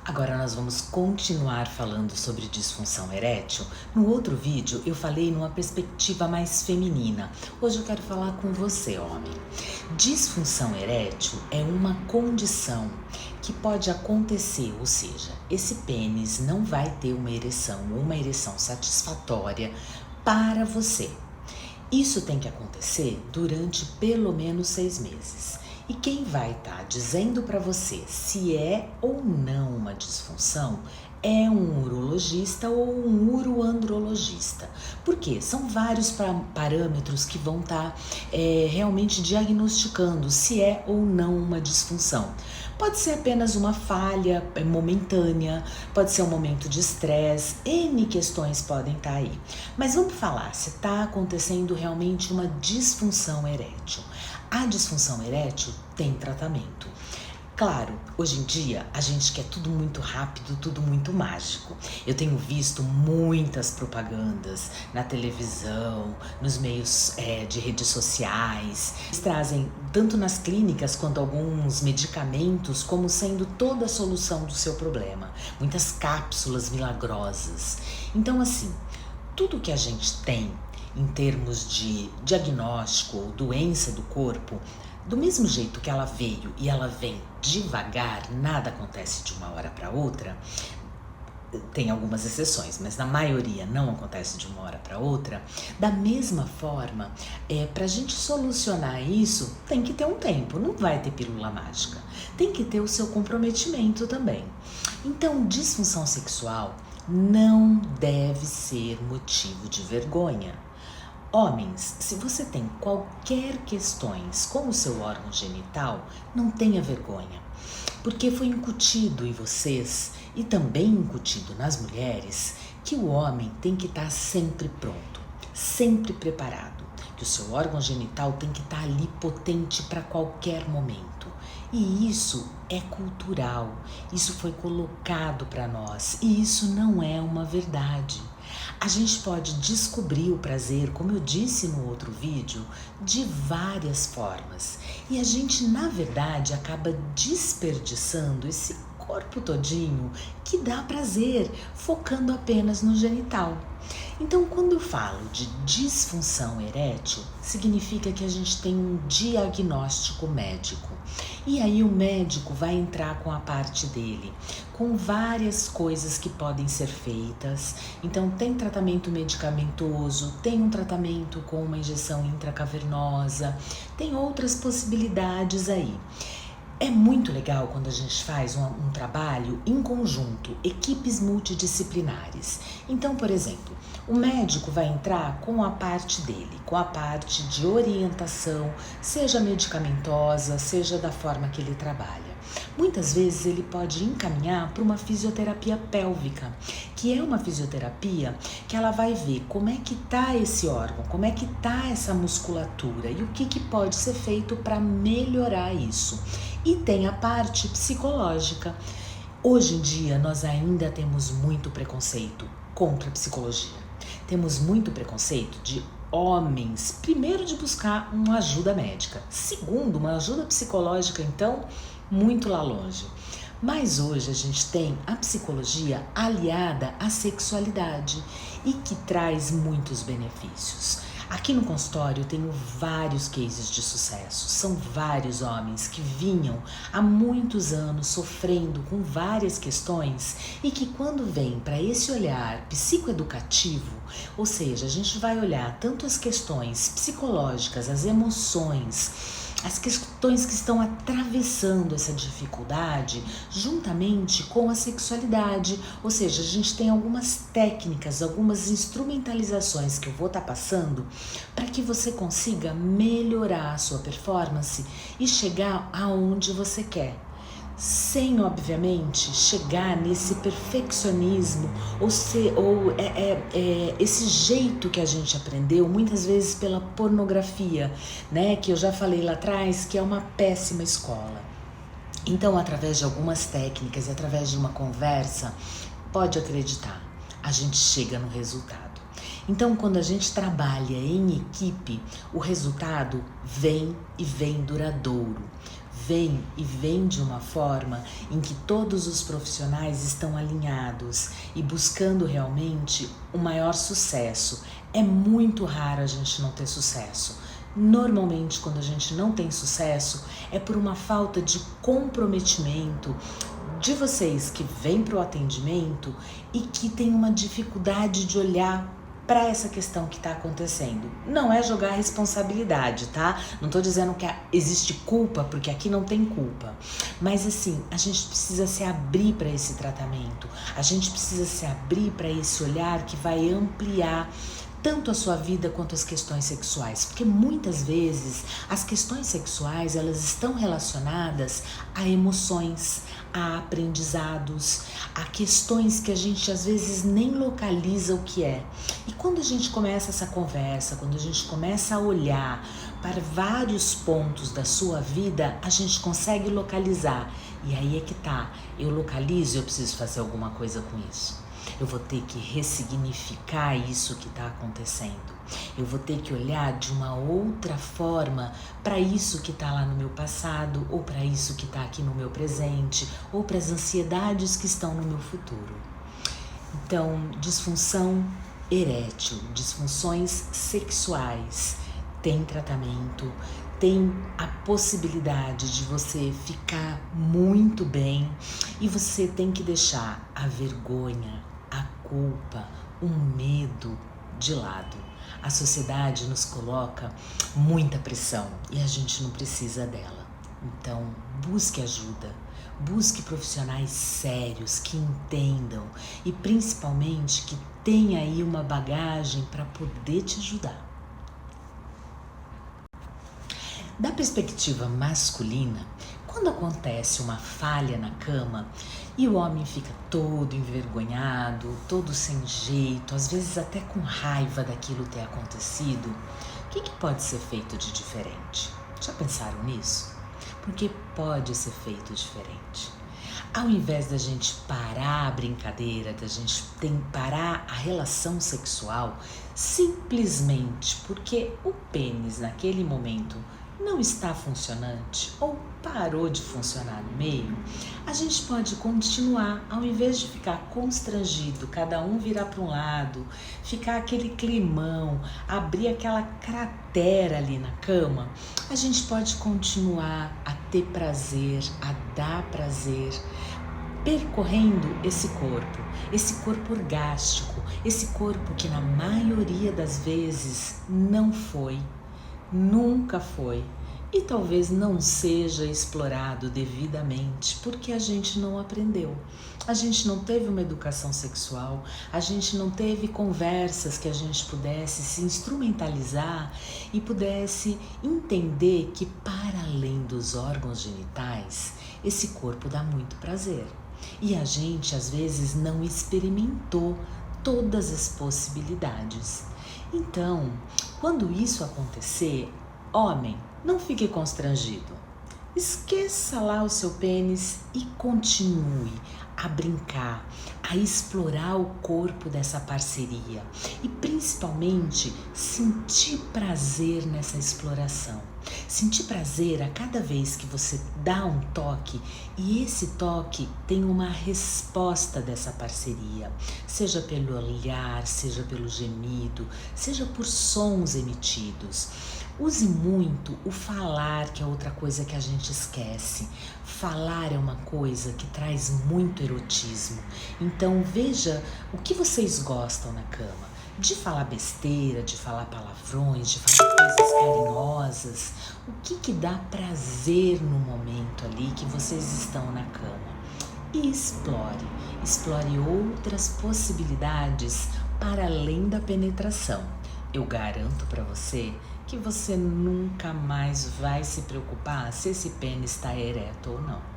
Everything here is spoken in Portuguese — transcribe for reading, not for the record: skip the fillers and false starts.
Agora nós vamos continuar falando sobre disfunção erétil. No outro vídeo eu falei numa perspectiva mais feminina. Hoje eu quero falar com você, homem. Disfunção erétil é uma condição que pode acontecer, ou seja, esse pênis não vai ter uma ereção ou uma ereção satisfatória para você. Isso tem que acontecer durante pelo menos 6 meses. E quem vai estar dizendo para você se é ou não uma disfunção é um urologista ou um uroandrologista. Por quê? São vários parâmetros que vão estar realmente diagnosticando se é ou não uma disfunção. Pode ser apenas uma falha momentânea, pode ser um momento de estresse, N questões podem estar aí. Mas vamos falar se está acontecendo realmente uma disfunção erétil. A disfunção erétil tem tratamento. Claro, hoje em dia a gente quer tudo muito rápido, tudo muito mágico. Eu tenho visto muitas propagandas na televisão, nos meios de redes sociais. Eles trazem tanto nas clínicas quanto alguns medicamentos como sendo toda a solução do seu problema. Muitas cápsulas milagrosas. Então assim, tudo que a gente tem em termos de diagnóstico ou doença do corpo, do mesmo jeito que ela veio e ela vem devagar, nada acontece de uma hora para outra, tem algumas exceções, mas na maioria não acontece de uma hora para outra. Da mesma forma, para a gente solucionar isso, tem que ter um tempo, não vai ter pílula mágica. Tem que ter o seu comprometimento também. Então, disfunção sexual não deve ser motivo de vergonha. Homens, se você tem qualquer questões com o seu órgão genital, não tenha vergonha, porque foi incutido em vocês e também incutido nas mulheres que o homem tem que estar sempre pronto, sempre preparado, que o seu órgão genital tem que estar ali potente para qualquer momento. E isso é cultural, isso foi colocado para nós e isso não é uma verdade. A gente pode descobrir o prazer, como eu disse no outro vídeo, de várias formas. E a gente, na verdade, acaba desperdiçando esse corpo todinho que dá prazer, focando apenas no genital. Então, quando eu falo de disfunção erétil, significa que a gente tem um diagnóstico médico. E aí o médico vai entrar com a parte dele, com várias coisas que podem ser feitas. Então, tem tratamento medicamentoso, tem um tratamento com uma injeção intracavernosa, tem outras possibilidades aí. É muito legal quando a gente faz um trabalho em conjunto, equipes multidisciplinares. Então, por exemplo, o médico vai entrar com a parte dele, com a parte de orientação, seja medicamentosa, seja da forma que ele trabalha. Muitas vezes ele pode encaminhar para uma fisioterapia pélvica, que é uma fisioterapia que ela vai ver como é que está esse órgão, como é que está essa musculatura e o que pode ser feito para melhorar isso. E tem a parte psicológica. Hoje em dia nós ainda temos muito preconceito contra a psicologia. Temos muito preconceito de homens, primeiro de buscar uma ajuda médica, segundo uma ajuda psicológica, então muito lá longe. Mas hoje a gente tem a psicologia aliada à sexualidade e que traz muitos benefícios. Aqui no consultório eu tenho vários cases de sucesso, são vários homens que vinham há muitos anos sofrendo com várias questões e que quando vem para esse olhar psicoeducativo, ou seja, a gente vai olhar tanto as questões psicológicas, as emoções, as questões que estão atravessando essa dificuldade juntamente com a sexualidade, ou seja, a gente tem algumas técnicas, algumas instrumentalizações que eu vou estar passando para que você consiga melhorar a sua performance e chegar aonde você quer. Sem, obviamente, chegar nesse perfeccionismo ou esse jeito que a gente aprendeu, muitas vezes pela pornografia, né? Que eu já falei lá atrás, que é uma péssima escola. Então, através de algumas técnicas e através de uma conversa, pode acreditar, a gente chega no resultado. Então, quando a gente trabalha em equipe, o resultado vem e vem duradouro. vem de uma forma em que todos os profissionais estão alinhados e buscando realmente o maior sucesso. É muito raro a gente não ter sucesso. Normalmente, quando a gente não tem sucesso, é por uma falta de comprometimento de vocês que vêm para o atendimento e que tem uma dificuldade de olhar para essa questão que está acontecendo. Não é jogar responsabilidade, tá? Não tô dizendo que existe culpa, porque aqui não tem culpa. Mas assim, a gente precisa se abrir para esse tratamento. A gente precisa se abrir para esse olhar que vai ampliar tanto a sua vida quanto as questões sexuais, porque muitas vezes as questões sexuais elas estão relacionadas a emoções, a aprendizados, a questões que a gente às vezes nem localiza o que é. E quando a gente começa essa conversa, quando a gente começa a olhar para vários pontos da sua vida, a gente consegue localizar. E aí é que tá, eu localizo e eu preciso fazer alguma coisa com isso. Eu vou ter que ressignificar isso que está acontecendo. Eu vou ter que olhar de uma outra forma para isso que está lá no meu passado, ou para isso que está aqui no meu presente, ou para as ansiedades que estão no meu futuro. Então, disfunção erétil, disfunções sexuais, tem tratamento, tem a possibilidade de você ficar muito bem e você tem que deixar a vergonha, a culpa, o medo de lado. A sociedade nos coloca muita pressão e a gente não precisa dela. Então, busque ajuda, busque profissionais sérios que entendam e principalmente que tenham aí uma bagagem para poder te ajudar. Da perspectiva masculina, quando acontece uma falha na cama e o homem fica todo envergonhado, todo sem jeito, às vezes até com raiva daquilo ter acontecido, o que pode ser feito de diferente? Já pensaram nisso? Porque pode ser feito diferente. Ao invés da gente parar a brincadeira, da gente parar a relação sexual, simplesmente porque o pênis naquele momento não está funcionante ou parou de funcionar no meio, a gente pode continuar, ao invés de ficar constrangido, cada um virar para um lado, ficar aquele climão, abrir aquela cratera ali na cama, a gente pode continuar a ter prazer, a dar prazer, percorrendo esse corpo orgástico, esse corpo que na maioria das vezes não foi, nunca foi e talvez não seja explorado devidamente porque a gente não aprendeu. A gente não teve uma educação sexual, a gente não teve conversas que a gente pudesse se instrumentalizar e pudesse entender que para além dos órgãos genitais, esse corpo dá muito prazer. E a gente às vezes não experimentou todas as possibilidades. Então, quando isso acontecer, homem, não fique constrangido. Esqueça lá o seu pênis e continue a brincar, a explorar o corpo dessa parceria e principalmente sentir prazer nessa exploração. Sentir prazer a cada vez que você dá um toque e esse toque tem uma resposta dessa parceria, seja pelo olhar, seja pelo gemido, seja por sons emitidos. Use muito o falar, que é outra coisa que a gente esquece. Falar é uma coisa que traz muito erotismo. Então veja o que vocês gostam na cama. De falar besteira, de falar palavrões, de falar coisas carinhosas. O que dá prazer no momento ali que vocês estão na cama. E explore outras possibilidades para além da penetração. Eu garanto para você que você nunca mais vai se preocupar se esse pênis está ereto ou não.